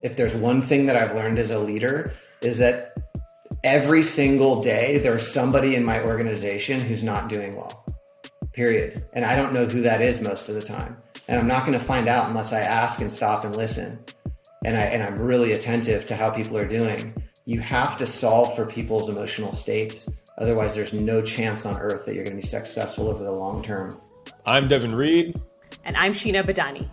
If there's one thing that I've learned as a leader is that every single day there's somebody in my organization who's not doing well, period. And I don't know who that is most of the time. And I'm not going to find out unless I ask and stop and listen. And I'm really attentive to how people are doing. You have to solve for people's emotional states. Otherwise, there's no chance on earth that you're going to be successful over the long term. I'm Devin Reed. And I'm Sheena Badani.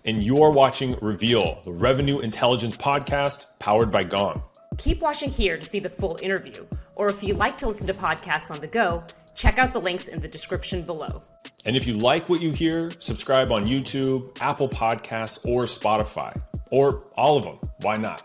And you're watching Reveal, the Revenue Intelligence podcast powered by Gong. Keep watching here to see the full interview. Or if you like to listen to podcasts on the go, check out the links in the description below. And if you like what you hear, subscribe on YouTube, Apple Podcasts, or Spotify, or all of them. Why not?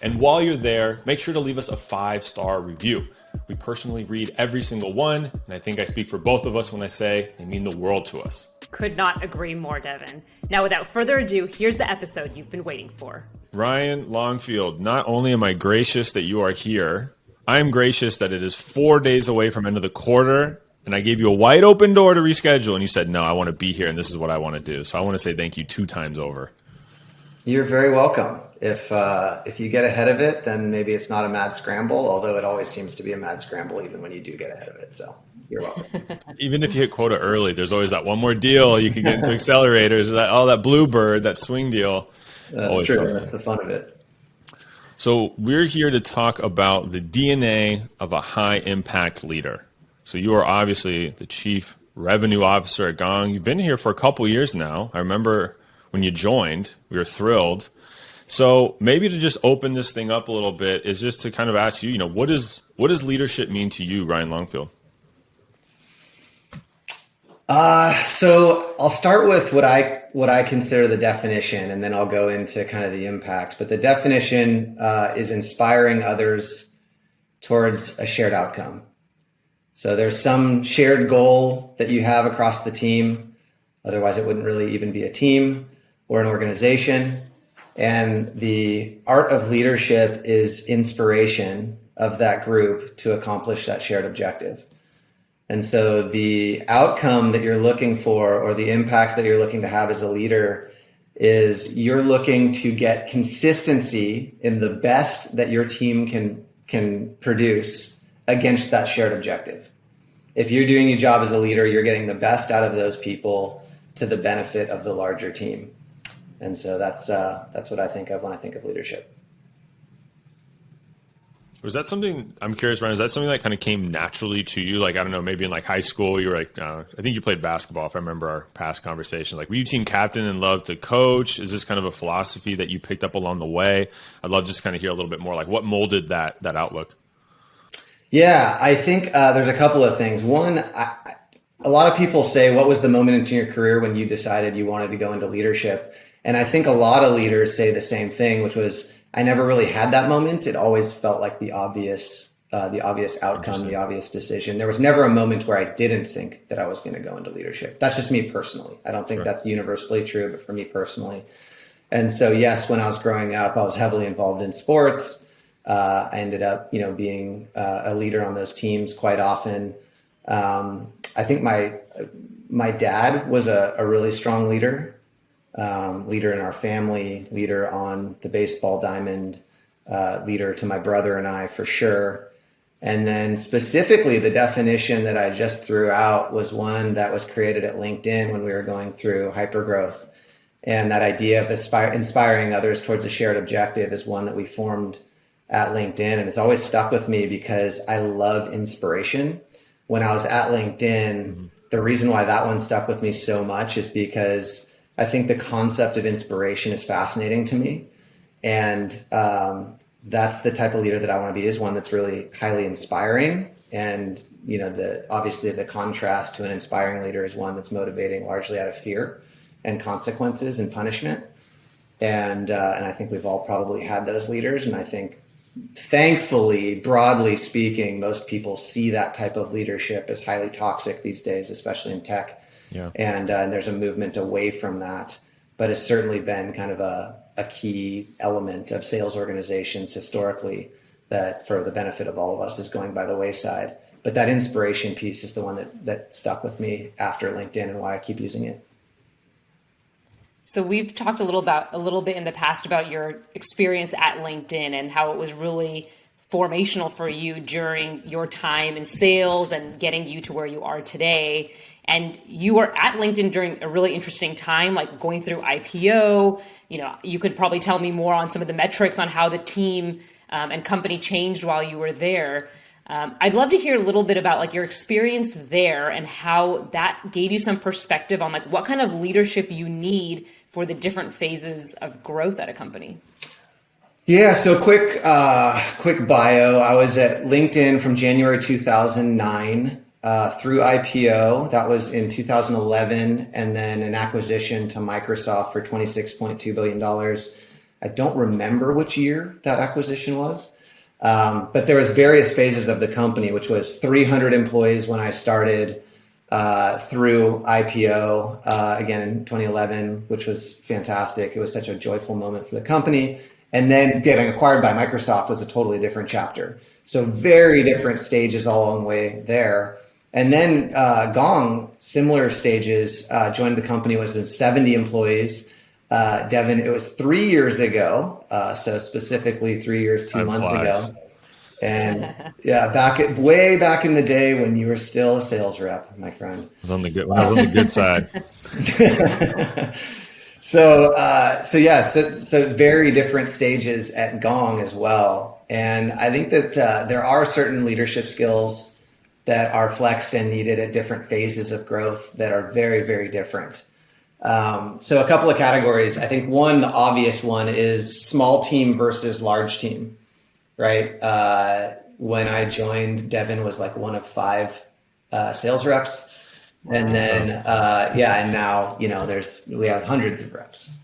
And while you're there, make sure to leave us a 5-star review. We personally read every single one, and I think I speak for both of us when I say they mean the world to us. Could not agree more, Devin. Now, without further ado, here's the episode you've been waiting for. Ryan Longfield, not only am I gracious that you are here, I'm gracious that it is 4 days away from end of the quarter, and I gave you a wide open door to reschedule, and you said, no, I want to be here, and this is what I want to do. So I want to say thank you 2 times over. You're very welcome. If you get ahead of it, then maybe it's not a mad scramble, although it always seems to be a mad scramble even when you do get ahead of it. So you're welcome. Even if you hit quota early, there's always that one more deal you can get into accelerators, that bluebird, that swing deal. That's always true. Something. That's the fun of it. So we're here to talk about the DNA of a high impact leader. So you are obviously the chief revenue officer at Gong. You've been here for a couple years now. I remember when you joined, we were thrilled. So maybe to just open this thing up a little bit is just to kind of ask you, what does leadership mean to you, Ryan Longfield? So I'll start with what I consider the definition, and then I'll go into kind of the impact. But the definition is inspiring others towards a shared outcome. So there's some shared goal that you have across the team. Otherwise, it wouldn't really even be a team or an organization. And the art of leadership is inspiration of that group to accomplish that shared objective. And so the outcome that you're looking for, or the impact that you're looking to have as a leader, is you're looking to get consistency in the best that your team can produce against that shared objective. If you're doing your job as a leader, you're getting the best out of those people to the benefit of the larger team. And so that's what I think of when I think of leadership. Was that something, I'm curious, Ryan, is that something that kind of came naturally to you? Like, I don't know, maybe in like high school, you were like, I think you played basketball, if I remember our past conversation. Like, were you team captain and loved to coach? Is this kind of a philosophy that you picked up along the way? I'd love to just kind of hear a little bit more, like what molded that outlook? Yeah, I think there's a couple of things. One, a lot of people say, what was the moment in your career when you decided you wanted to go into leadership? And I think a lot of leaders say the same thing, which was, I never really had that moment. It always felt like the obvious outcome, the obvious decision. There was never a moment where I didn't think that I was going to go into leadership. That's just me personally. I don't think that's universally true, but for me personally. And so, yes, when I was growing up, I was heavily involved in sports. I ended up, being a leader on those teams quite often. I think my dad was a really strong leader. Leader in our family, leader on the baseball diamond, leader to my brother and I for sure. And then specifically the definition that I just threw out was one that was created at LinkedIn when we were going through hypergrowth. And that idea of inspiring others towards a shared objective is one that we formed at LinkedIn. And it's always stuck with me because I love inspiration. When I was at LinkedIn, the reason why that one stuck with me so much is because I think the concept of inspiration is fascinating to me. And that's the type of leader that I want to be, is one that's really highly inspiring. And, obviously the contrast to an inspiring leader is one that's motivating largely out of fear and consequences and punishment. And I think we've all probably had those leaders. And I think, thankfully, broadly speaking, most people see that type of leadership as highly toxic these days, especially in tech. Yeah. And there's a movement away from that, but it's certainly been kind of a key element of sales organizations historically that, for the benefit of all of us, is going by the wayside. But that inspiration piece is the one that stuck with me after LinkedIn and why I keep using it. So we've talked a little bit in the past about your experience at LinkedIn and how it was really formational for you during your time in sales and getting you to where you are today. And you were at LinkedIn during a really interesting time, like going through IPO. You could probably tell me more on some of the metrics on how the team and company changed while you were there. I'd love to hear a little bit about like your experience there and how that gave you some perspective on like what kind of leadership you need for the different phases of growth at a company. Yeah. So quick bio. I was at LinkedIn from January 2009 through IPO. That was in 2011, and then an acquisition to Microsoft for $26.2 billion. I don't remember which year that acquisition was. But there was various phases of the company, which was 300 employees when I started, through IPO, again in 2011, which was fantastic. It was such a joyful moment for the company. And then getting acquired by Microsoft was a totally different chapter. So very different stages all along the way there. And then Gong, similar stages, joined the company, was in 70 employees. Devin, it was 3 years ago. So specifically 3 years, 2 months ago. And yeah, way back in the day when you were still a sales rep, my friend. I was on the good side. So very different stages at Gong as well. And I think that there are certain leadership skills that are flexed and needed at different phases of growth that are very, very different. So a couple of categories. I think the obvious one is small team versus large team, right? When I joined, Devin was like one of 5 sales reps. And then, and now, we have hundreds of reps.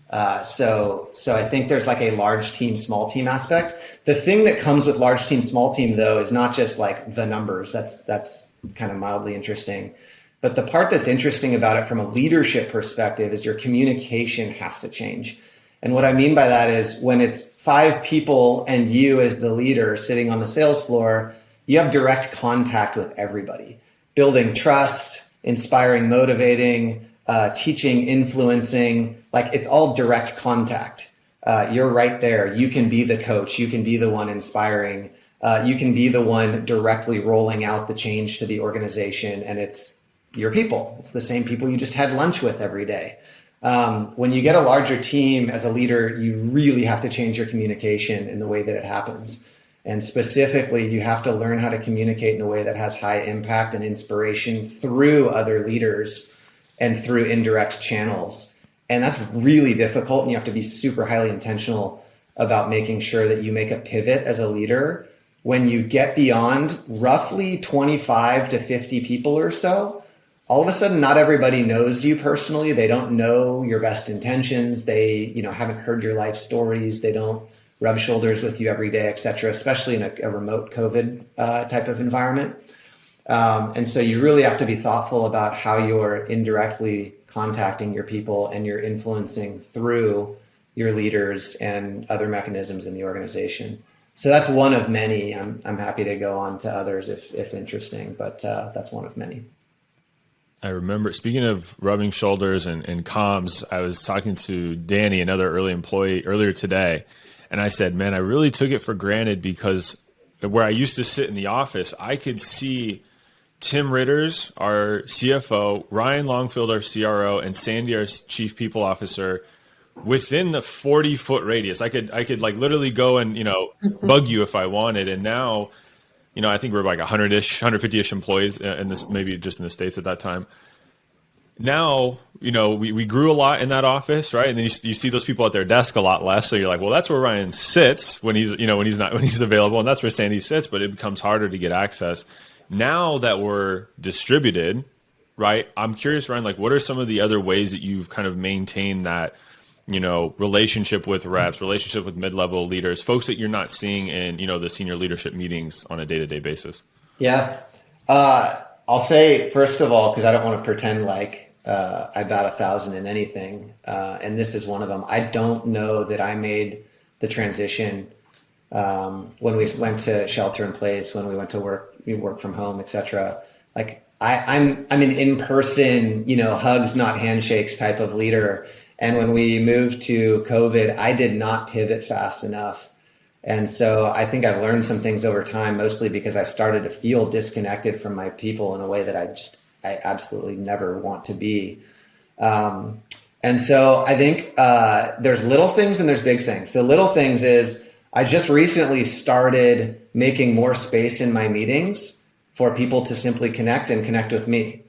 So I think there's like a large team, small team aspect. The thing that comes with large team, small team though, is not just like the numbers. That's kind of mildly interesting. But the part that's interesting about it from a leadership perspective is your communication has to change. And what I mean by that is when it's 5 people and you as the leader sitting on the sales floor, you have direct contact with everybody, building trust, inspiring, motivating, teaching, influencing, like it's all direct contact. You're right there. You can be the coach. You can be the one inspiring. You can be the one directly rolling out the change to the organization. And it's your people. It's the same people you just had lunch with every day. When you get a larger team as a leader, you really have to change your communication in the way that it happens. And specifically, you have to learn how to communicate in a way that has high impact and inspiration through other leaders and through indirect channels. And that's really difficult. And you have to be super highly intentional about making sure that you make a pivot as a leader. When you get beyond roughly 25 to 50 people or so, all of a sudden, not everybody knows you personally. They don't know your best intentions. They, haven't heard your life stories. They don't rub shoulders with you every day, et cetera, especially in a remote COVID type of environment. And so you really have to be thoughtful about how you're indirectly contacting your people and you're influencing through your leaders and other mechanisms in the organization. So that's one of many. I'm happy to go on to others if interesting, but that's one of many. I remember, speaking of rubbing shoulders and comms, I was talking to Danny, another early employee, earlier today. And I said, man, I really took it for granted because where I used to sit in the office, I could see Tim Ritters, our CFO, Ryan Longfield, our CRO, and Sandy, our chief people officer, within the 40-foot radius. I could like literally go and, bug you if I wanted. And now, I think we're like 100-ish, 150-ish employees in this, maybe just in the States at that time. Now, we grew a lot in that office, right? And then you see those people at their desk a lot less. So you're like, well, that's where Ryan sits when he's available, and that's where Sandy sits. But it becomes harder to get access. Now that we're distributed, right? I'm curious, Ryan, like, what are some of the other ways that you've kind of maintained that, relationship with reps, relationship with mid-level leaders, folks that you're not seeing in, the senior leadership meetings on a day-to-day basis? Yeah. I'll say, first of all, because I don't want to pretend like I bat 1,000 in anything, and this is one of them. I don't know that I made the transition when we went to shelter in place, when we went to work from home, etc. Like I'm an in-person, hugs, not handshakes type of leader. And when we moved to COVID, I did not pivot fast enough. And so I think I've learned some things over time, mostly because I started to feel disconnected from my people in a way that I absolutely never want to be. And so I think there's little things and there's big things. So little things is I just recently started making more space in my meetings for people to simply connect and connect with me.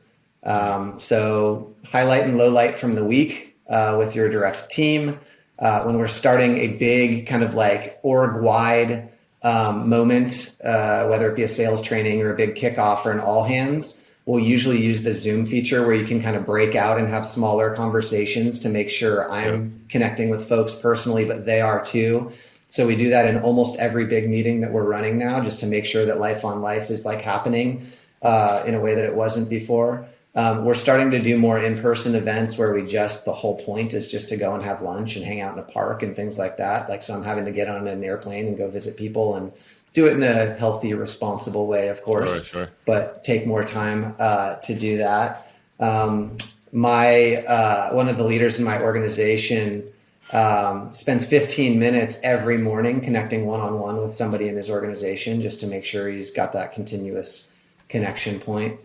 So highlight and low light from the week with your direct team. When we're starting a big kind of like org-wide moment, whether it be a sales training or a big kickoff or an all hands, we'll usually use the Zoom feature where you can kind of break out and have smaller conversations to make sure I'm connecting with folks personally, but they are too. So we do that in almost every big meeting that we're running now, just to make sure that life on life is like happening in a way that it wasn't before. We're starting to do more in-person events where the whole point is just to go and have lunch and hang out in a park and things like that. Like, so I'm having to get on an airplane and go visit people and do it in a healthy, responsible way, of course, sure. But take more time to do that. One of the leaders in my organization spends 15 minutes every morning connecting one-on-one with somebody in his organization just to make sure he's got that continuous connection point.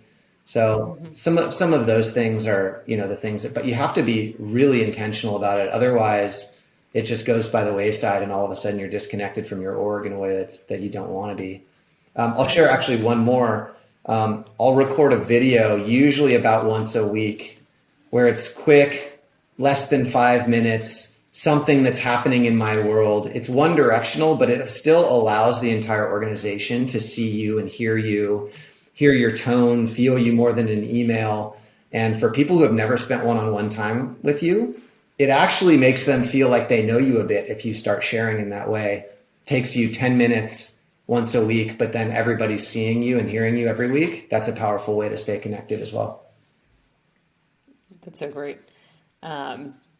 So some of those things are, the things but you have to be really intentional about it. Otherwise it just goes by the wayside and all of a sudden you're disconnected from your org in a way that you don't want to be. I'll share actually one more. I'll record a video usually about once a week where it's quick, less than 5 minutes, something that's happening in my world. It's one directional, but it still allows the entire organization to see you and hear you, hear your tone, feel you more than an email. And for people who have never spent one-on-one time with you, it actually makes them feel like they know you a bit if you start sharing in that way. Takes you 10 minutes once a week, but then everybody's seeing you and hearing you every week. That's a powerful way to stay connected as well. That's so great.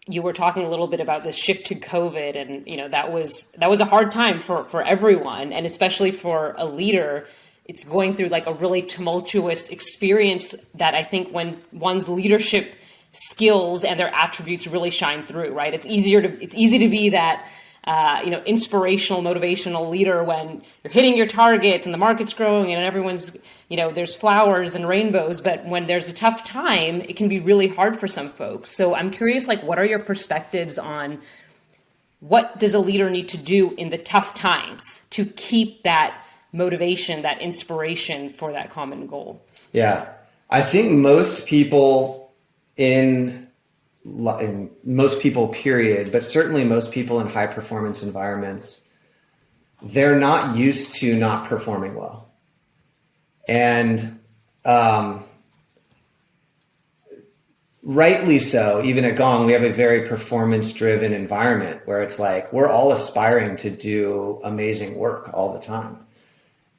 You were talking a little bit about this shift to COVID, and that was a hard time for everyone, and especially for a leader. It's going through like a really tumultuous experience that I think when one's leadership skills and their attributes really shine through, right? It's easy to be that inspirational, motivational leader when you're hitting your targets and the market's growing and everyone's, there's flowers and rainbows. But when there's a tough time, it can be really hard for some folks. So I'm curious, what are your perspectives on what does a leader need to do in the tough times to keep that motivation, that inspiration for that common goal? Yeah, I think most people in most people, period, but certainly most people in high performance environments, they're not used to not performing well. And rightly so, even at Gong, we have a very performance driven environment where it's like, we're all aspiring to do amazing work all the time.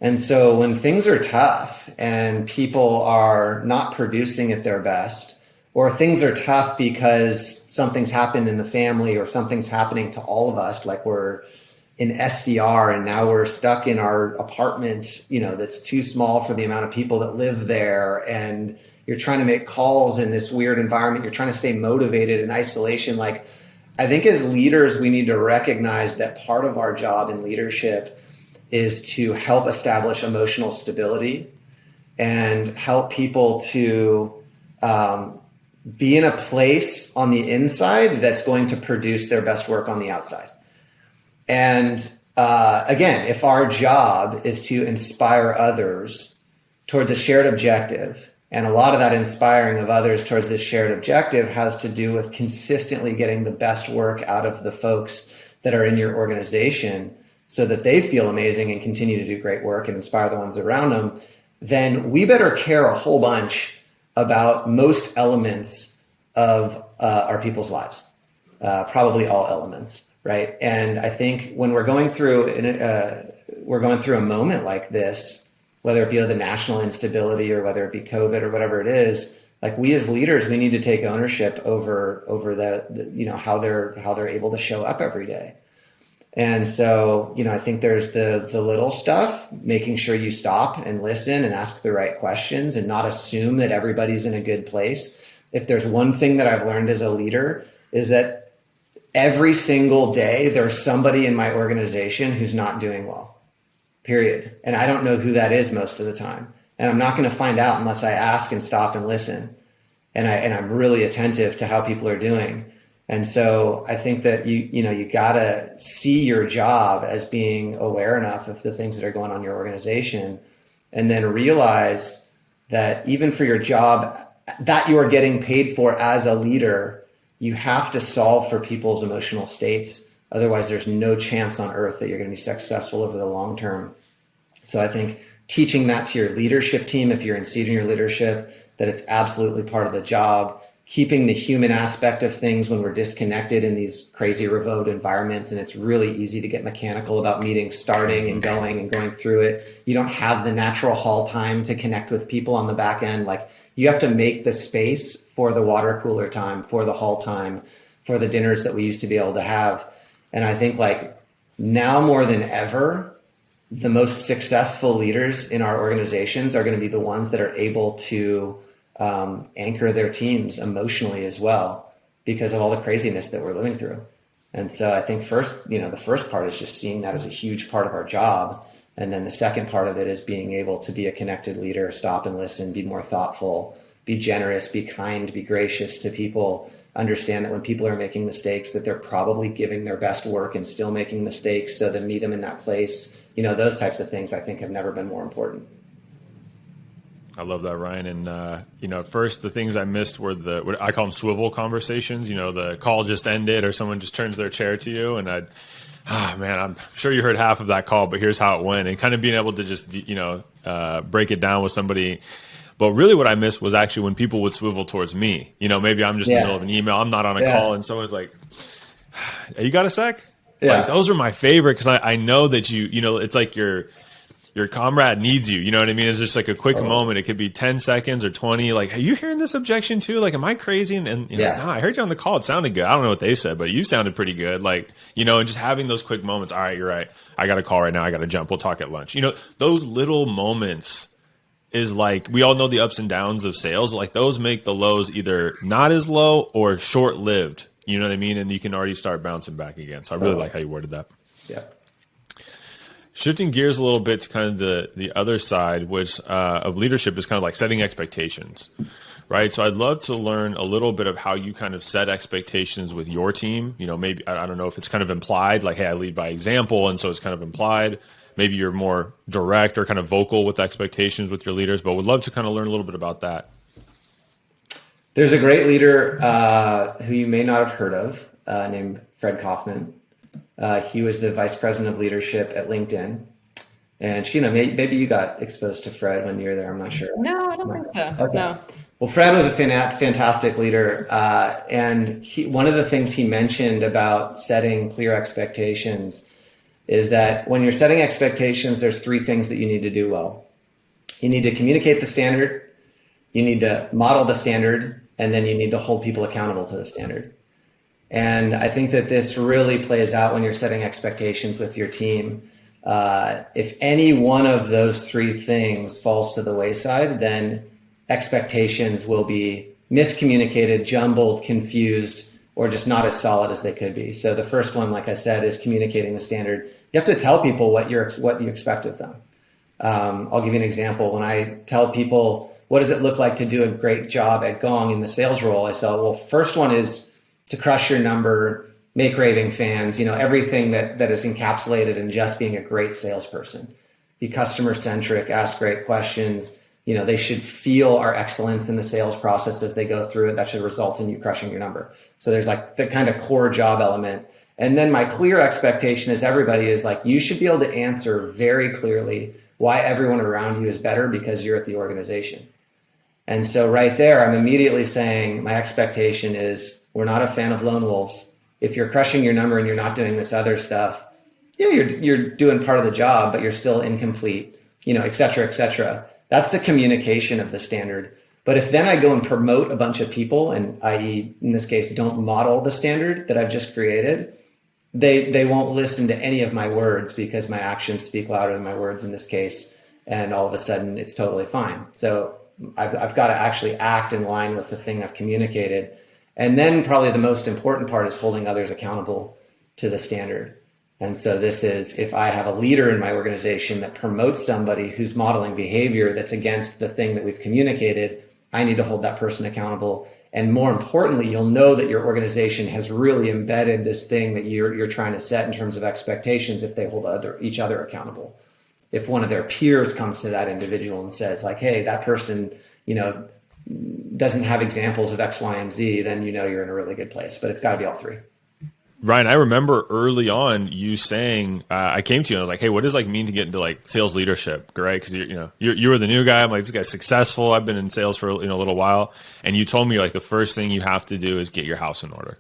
And so when things are tough and people are not producing at their best, or things are tough because something's happened in the family or something's happening to all of us, like we're in SDR and now we're stuck in our apartment, that's too small for the amount of people that live there. And you're trying to make calls in this weird environment. You're trying to stay motivated in isolation. I think as leaders, we need to recognize that part of our job in leadership is to help establish emotional stability and help people to be in a place on the inside that's going to produce their best work on the outside. And again, if our job is to inspire others towards a shared objective, and a lot of that inspiring of others towards this shared objective has to do with consistently getting the best work out of the folks that are in your organization so that they feel amazing and continue to do great work and inspire the ones around them, then we better care a whole bunch about most elements of our people's lives, probably all elements, right? And I think when we're going through a moment like this, whether it be the national instability or whether it be COVID or whatever it is, we as leaders, we need to take ownership over the how they're able to show up every day. And so, I think there's the little stuff, making sure you stop and listen and ask the right questions and not assume that everybody's in a good place. If there's one thing that I've learned as a leader, is that every single day there's somebody in my organization who's not doing well, period. And I don't know who that is most of the time. And I'm not going to find out unless I ask and stop and listen. And I'm really attentive to how people are doing. And so I think that you gotta see your job as being aware enough of the things that are going on in your organization, and then realize that even for your job that you are getting paid for as a leader, you have to solve for people's emotional states. Otherwise, there's no chance on earth that you're going to be successful over the long term. So I think teaching that to your leadership team, if you're in senior leadership, that it's absolutely part of the job. Keeping the human aspect of things when we're disconnected in these crazy remote environments, and it's really easy to get mechanical about meetings starting and going through it. You don't have the natural hall time to connect with people on the back end. Like, you have to make the space for the water cooler time, for the hall time, for the dinners that we used to be able to have. And I think, like, now more than ever, the most successful leaders in our organizations are going to be the ones that are able to anchor their teams emotionally as well, because of all the craziness that we're living through. And so I think the first part is just seeing that as a huge part of our job. And then the second part of it is being able to be a connected leader, stop and listen, be more thoughtful, be generous, be kind, be gracious to people, understand that when people are making mistakes, that they're probably giving their best work and still making mistakes. So then meet them in that place. Those types of things I think have never been more important. I love that, Ryan. And, at first the things I missed were what I call them swivel conversations. The call just ended or someone just turns their chair to you. And I'm sure you heard half of that call, but here's how it went, and kind of being able to just, break it down with somebody. But really what I missed was actually when people would swivel towards me. Maybe I'm just in the middle of an email, I'm not on a call, and someone's like, hey, you got a sec? Yeah. Like, those are my favorite, because I know that it's like your comrade needs you. You know what I mean? It's just like a quick moment. It could be 10 seconds or 20. Like, are you hearing this objection too? Like, am I crazy? And no, I heard you on the call. It sounded good. I don't know what they said, but you sounded pretty good. Like, and just having those quick moments. All right, you're right. I got a call right now. I got to jump. We'll talk at lunch. Those little moments is like, we all know the ups and downs of sales. Like, those make the lows either not as low or short lived. You know what I mean? And you can already start bouncing back again. So I really like how you worded that. Yeah. Shifting gears a little bit to kind of the other side, which of leadership is kind of like setting expectations, right? So I'd love to learn a little bit of how you kind of set expectations with your team. Maybe, I don't know if it's kind of implied, like, hey, I lead by example, and so it's kind of implied. Maybe you're more direct or kind of vocal with expectations with your leaders, but would love to kind of learn a little bit about that. There's a great leader who you may not have heard of named Fred Kaufman. He was the vice president of leadership at LinkedIn. And Sheena, maybe you got exposed to Fred when you were there. I'm not sure. No, I don't think so. Okay. No. Well, Fred was a fantastic leader. And one of the things he mentioned about setting clear expectations is that when you're setting expectations, there's three things that you need to do well. You need to communicate the standard, you need to model the standard, and then you need to hold people accountable to the standard. And I think that this really plays out when you're setting expectations with your team. If any one of those three things falls to the wayside, then expectations will be miscommunicated, jumbled, confused, or just not as solid as they could be. So the first one, like I said, is communicating the standard. You have to tell people what you expect of them. I'll give you an example. When I tell people, what does it look like to do a great job at Gong in the sales role? I say, well, first one is to crush your number, make raving fans, everything that is encapsulated in just being a great salesperson. Be customer centric, ask great questions. They should feel our excellence in the sales process as they go through it. That should result in you crushing your number. So there's like the kind of core job element. And then my clear expectation is everybody is like, you should be able to answer very clearly why everyone around you is better because you're at the organization. And so right there, I'm immediately saying my expectation is, we're not a fan of lone wolves. If you're crushing your number and you're not doing this other stuff, you're doing part of the job, but you're still incomplete, et cetera, et cetera. That's the communication of the standard. But if then I go and promote a bunch of people, and i.e. in this case, don't model the standard that I've just created, they won't listen to any of my words because my actions speak louder than my words in this case. And all of a sudden it's totally fine. So I've got to actually act in line with the thing I've communicated. And then probably the most important part is holding others accountable to the standard. And so this is, if I have a leader in my organization that promotes somebody who's modeling behavior that's against the thing that we've communicated, I need to hold that person accountable. And more importantly, you'll know that your organization has really embedded this thing that you're trying to set in terms of expectations if they hold each other accountable. If one of their peers comes to that individual and says like, hey, that person, doesn't have examples of X, Y, and Z, then you're in a really good place. But it's got to be all three. Ryan, I remember early on you saying, I came to you and I was like, hey, what does it mean to get into like sales leadership, right? Because you were the new guy. I'm like, this guy's successful. I've been in sales for a little while. And you told me like the first thing you have to do is get your house in order.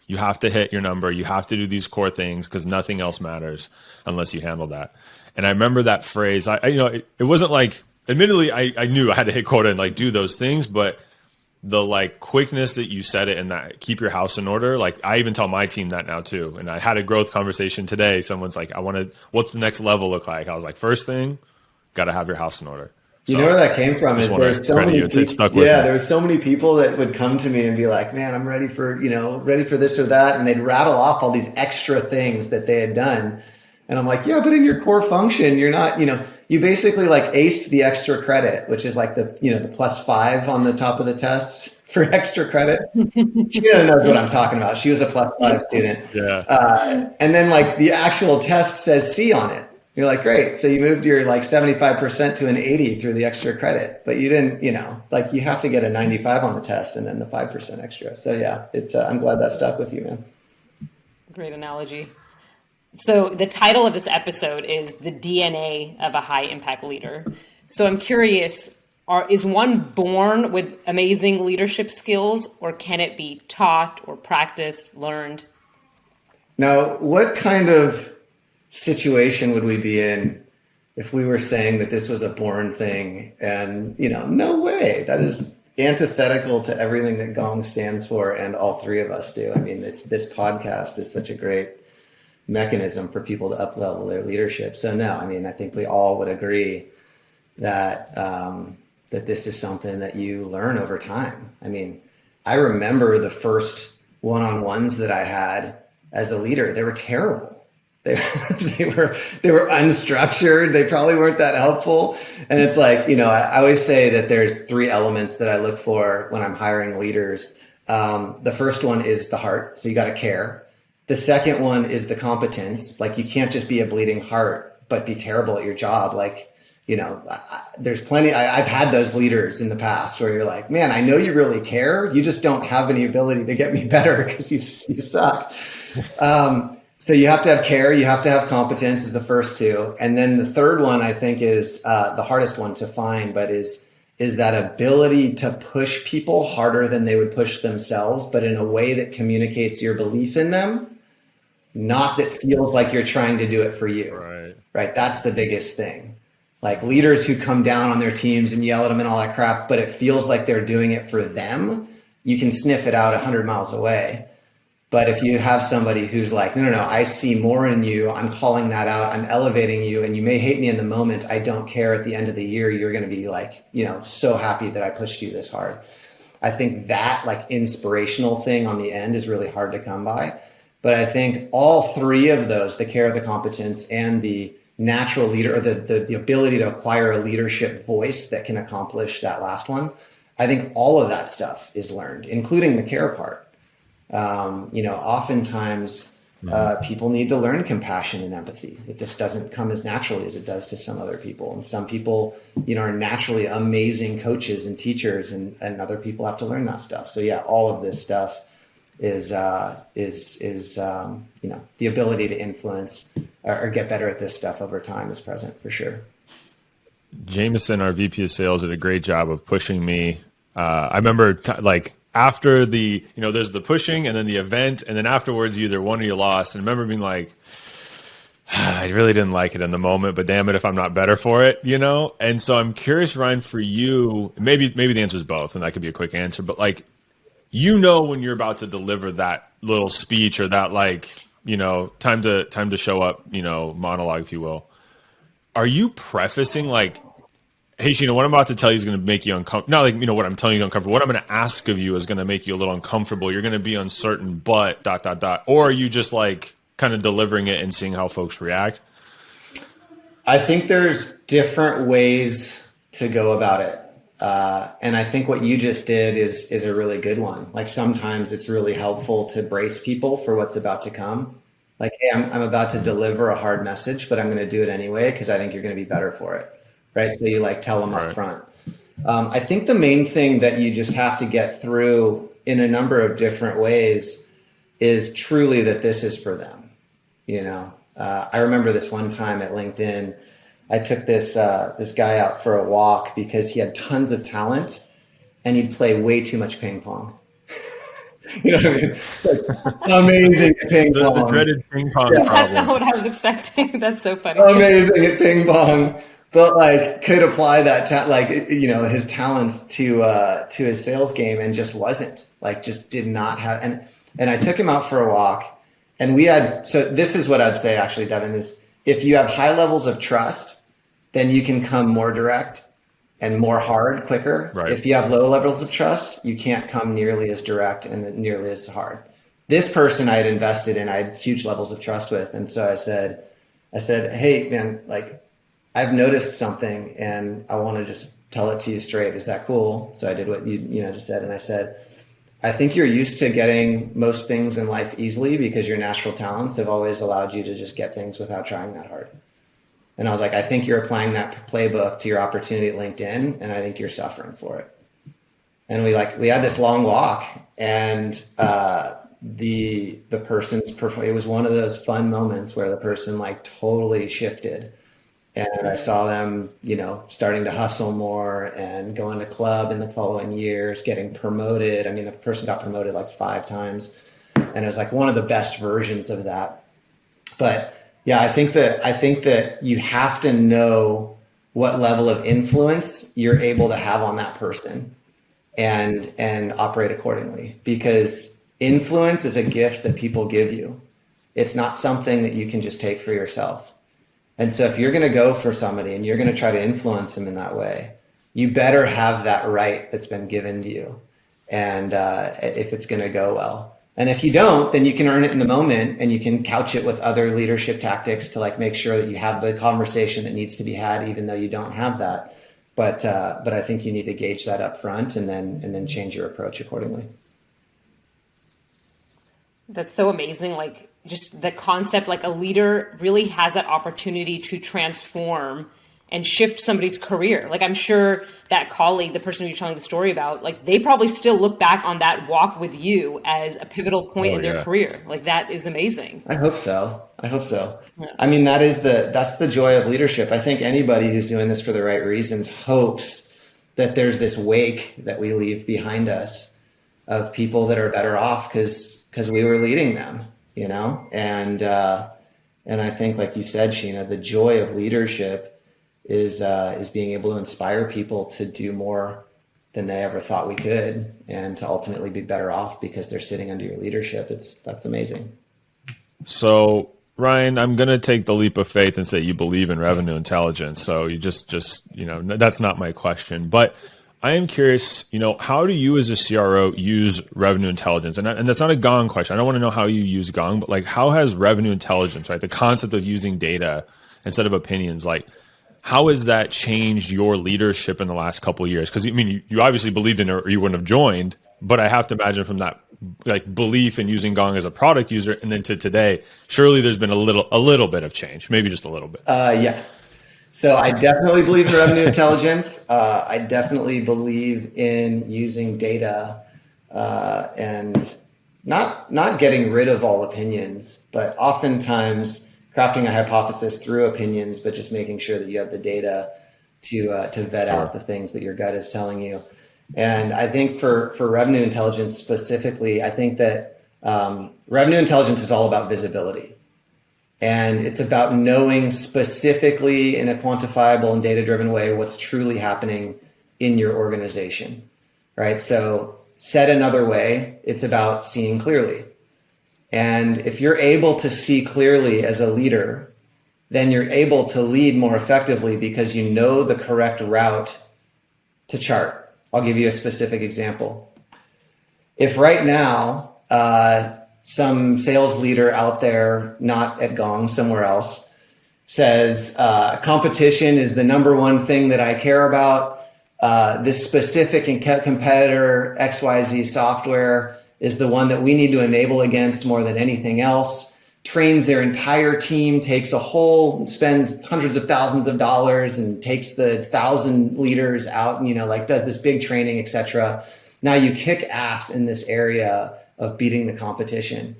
You have to hit your number. You have to do these core things because nothing else matters unless you handle that. And I remember that phrase. It wasn't like, admittedly, I knew I had to hit quota and like do those things, but the like quickness that you said it and that keep your house in order. Like I even tell my team that now too. And I had a growth conversation today. Someone's like, what's the next level look like? I was like, first thing, got to have your house in order. You know where that came from is there's so many people, there were so many people that would come to me and be like, man, I'm ready for this or that. And they'd rattle off all these extra things that they had done. And I'm like, yeah, but in your core function, you're not, you basically like aced the extra credit, which is like the +5 on the top of the test for extra credit. Sheena knows what I'm talking about. She was a +5 student. Yeah. And then like the actual test says C on it. You're like, great. So you moved your like 75% to an 80 through the extra credit, but you didn't, like you have to get a 95 on the test and then the 5% extra. So yeah, it's, I'm glad that stuck with you, man. Great analogy. So the title of this episode is The DNA of a High Impact Leader. So I'm curious, is one born with amazing leadership skills, or can it be taught or practiced, learned? Now, what kind of situation would we be in if we were saying that this was a born thing? And, no way. That is antithetical to everything that Gong stands for and all three of us do. I mean, this podcast is such a great mechanism for people to up-level their leadership. So no, I mean, I think we all would agree that that this is something that you learn over time. I mean, I remember the first one-on-ones that I had as a leader. They were terrible. They were unstructured. They probably weren't that helpful. And it's like, I always say that there's 3 elements that I look for when I'm hiring leaders. The first one is the heart. So you got to care. The second one is the competence. Like you can't just be a bleeding heart, but be terrible at your job. Like, there's plenty, I've had those leaders in the past where you're like, man, I know you really care. You just don't have any ability to get me better because you suck. So you have to have care. You have to have competence is the first 2. And then the third one I think is the hardest one to find, but is that ability to push people harder than they would push themselves, but in a way that communicates your belief in them. Not that feels like you're trying to do it for you, right? That's the biggest thing. Like leaders who come down on their teams and yell at them and all that crap, but it feels like they're doing it for them. You can sniff it out 100 miles away. But if you have somebody who's like, no, I see more in you. I'm calling that out. I'm elevating you. And you may hate me in the moment. I don't care. At the end of the year, you're going to be like, so happy that I pushed you this hard. I think that like inspirational thing on the end is really hard to come by. But I think all 3 of those, the care, the competence, and the natural leader, or the ability to acquire a leadership voice that can accomplish that last one, I think all of that stuff is learned, including the care part. Oftentimes people need to learn compassion and empathy. It just doesn't come as naturally as it does to some other people. And some people, are naturally amazing coaches and teachers, and other people have to learn that stuff. So yeah, all of this stuff is the ability to influence or get better at this stuff over time is present for sure. Jameson, our VP of sales, did a great job of pushing me. I remember after the, there's the pushing and then the event, and then afterwards you either won or you lost. And I remember being like, I really didn't like it in the moment, but damn it if I'm not better for it, And so I'm curious, Ryan, for you, maybe the answer is both, and that could be a quick answer, but like, when you're about to deliver that little speech or that time to show up, monologue, if you will, are you prefacing like Hey, Sheena, what I'm about to tell you is going to make you uncomfortable. Not like, what I'm telling you is uncomfortable. What I'm going to ask of you is going to make you a little uncomfortable. You're going to be uncertain, but ... Or are you just like kind of delivering it and seeing how folks react? I think there's different ways to go about it. And I think what you just did is a really good one. Like sometimes it's really helpful to brace people for what's about to come. Like, hey, I'm about to deliver a hard message, but I'm going to do it anyway because I think you're going to be better for it. Right. So you like tell them up Right. front. I think the main thing that you just have to get through in a number of different ways is truly that this is for them. I remember this one time at LinkedIn, I took this guy out for a walk because he had tons of talent and he'd play way too much ping pong. You know what I mean? It's like amazing at ping The pong. dreaded ping pong Yeah. That's not problem. what I was expecting. That's so funny. Amazing at ping pong, but like could apply that his talents to his sales game and just wasn't just did not have and I took him out for a walk and so this is what I'd say actually, Devin, is if you have high levels of trust, then you can come more direct and more hard quicker. Right. If you have low levels of trust, you can't come nearly as direct and nearly as hard. This person I had invested in, I had huge levels of trust with. And so I said, hey man, I've noticed something and I want to just tell it to you straight. Is that cool? So I did what you just said. And I said, I think you're used to getting most things in life easily because your natural talents have always allowed you to just get things without trying that hard. And I was like, I think you're applying that playbook to your opportunity at LinkedIn, and I think you're suffering for it. And we had this long walk, and the person's it was one of those fun moments where the person totally shifted. And I saw them, starting to hustle more and going to club in the following years, getting promoted. I mean, the person got promoted 5 times, and it was one of the best versions of that. But yeah, I think that you have to know what level of influence you're able to have on that person and operate accordingly, because influence is a gift that people give you. It's not something that you can just take for yourself. And so if you're going to go for somebody and you're going to try to influence them in that way, you better have that right that's been given to you. And if it's going to go well. And if you don't, then you can earn it in the moment and you can couch it with other leadership tactics to make sure that you have the conversation that needs to be had, even though you don't have that. But I think you need to gauge that up front and then change your approach accordingly. That's so amazing. Just the concept, a leader really has that opportunity to transform and shift somebody's career. I'm sure that colleague, the person you're telling the story about, they probably still look back on that walk with you as a pivotal point in their career. That is amazing. I hope so. Yeah. I mean, that's the joy of leadership. I think anybody who's doing this for the right reasons hopes that there's this wake that we leave behind us of people that are better off because we were leading them, and I think, like you said, Sheena, the joy of leadership is being able to inspire people to do more than they ever thought we could, and to ultimately be better off because they're sitting under your leadership. That's amazing. So Ryan, I'm going to take the leap of faith and say you believe in revenue intelligence. So you just that's not my question, but I am curious, how do you as a CRO use revenue intelligence? And that's not a Gong question. I don't want to know how you use Gong, but how has revenue intelligence, right? The concept of using data instead of opinions, how has that changed your leadership in the last couple of years? Because you obviously believed in it or you wouldn't have joined, but I have to imagine from that belief in using Gong as a product user and then to today, surely there's been a little bit of change, maybe just a little bit. Yeah. So I definitely believe in revenue intelligence. I definitely believe in using data and not getting rid of all opinions, but oftentimes crafting a hypothesis through opinions, but just making sure that you have the data to vet out the things that your gut is telling you. And I think for revenue intelligence specifically, I think that revenue intelligence is all about visibility. And it's about knowing specifically in a quantifiable and data-driven way what's truly happening in your organization, right? So said another way, it's about seeing clearly. And if you're able to see clearly as a leader, then you're able to lead more effectively because you know the correct route to chart. I'll give you a specific example. If right now, some sales leader out there, not at Gong, somewhere else, says competition is the number one thing that I care about. This specific competitor, XYZ software, is the one that we need to enable against more than anything else. Trains their entire team, spends hundreds of thousands of dollars and takes the 1,000 leaders out and, does this big training, etc. Now you kick ass in this area of beating the competition.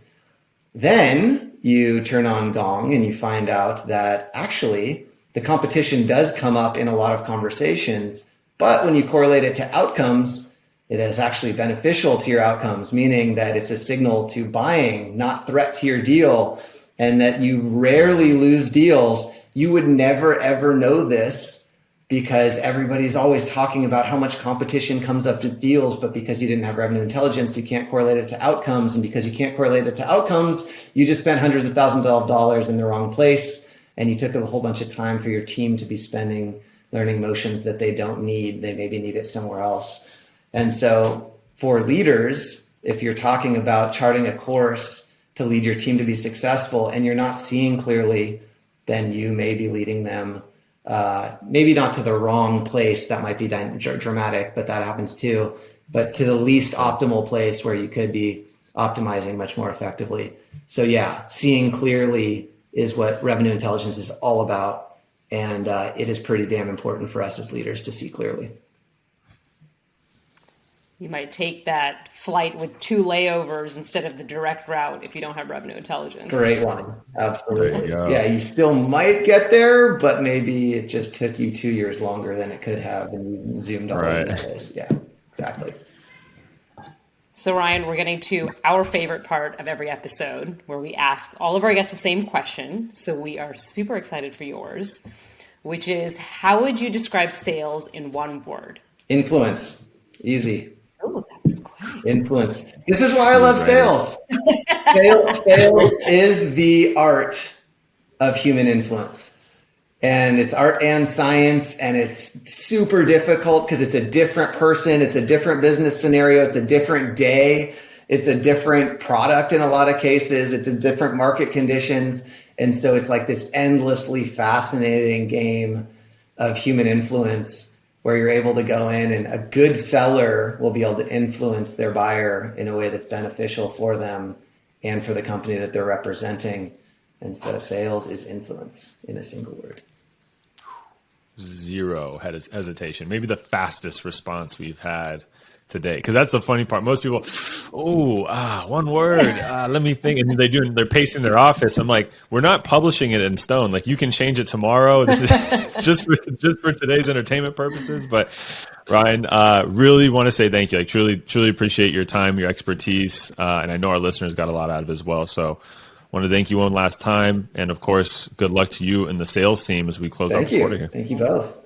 Then you turn on Gong and you find out that actually the competition does come up in a lot of conversations, but when you correlate it to outcomes, it is actually beneficial to your outcomes, meaning that it's a signal to buying, not threat to your deal, and that you rarely lose deals. You would never, ever know this because everybody's always talking about how much competition comes up to deals, but because you didn't have revenue intelligence, you can't correlate it to outcomes. And because you can't correlate it to outcomes, you just spent hundreds of thousands of dollars in the wrong place. And you took a whole bunch of time for your team to be spending learning motions that they don't need. They maybe need it somewhere else. And so for leaders, if you're talking about charting a course to lead your team to be successful and you're not seeing clearly, then you may be leading them, maybe not to the wrong place. That might be dramatic, but that happens too, but to the least optimal place where you could be optimizing much more effectively. So yeah, seeing clearly is what revenue intelligence is all about. And it is pretty damn important for us as leaders to see clearly. You might take that flight with 2 layovers instead of the direct route if you don't have revenue intelligence. Great one. Absolutely. You yeah, you still might get there, but maybe it just took you 2 years longer than it could have and you zoomed all over the place. Yeah, exactly. So Ryan, we're getting to our favorite part of every episode where we ask all of our guests the same question. So we are super excited for yours, which is, how would you describe sales in one word? Influence. Easy. Oh, that was quick. Influence. This is why I love sales. Sales is the art of human influence. And it's art and science, and it's super difficult because it's a different person. It's a different business scenario. It's a different day. It's a different product in a lot of cases. It's a different market conditions. And so it's like this endlessly fascinating game of human influence where you're able to go in and a good seller will be able to influence their buyer in a way that's beneficial for them and for the company that they're representing. And so sales is influence in a single word. Zero hesitation. Maybe the fastest response we've had today. Because that's the funny part. Most people, one word. Let me think. And they're pacing their office. I'm like, we're not publishing it in stone. Like, you can change it tomorrow. This is it's just for today's entertainment purposes. But Ryan, really want to say thank you. Like, truly appreciate your time, your expertise, and I know our listeners got a lot out of it as well. So, want to thank you one last time, and of course, good luck to you and the sales team as we close out the quarter here. Thank you both.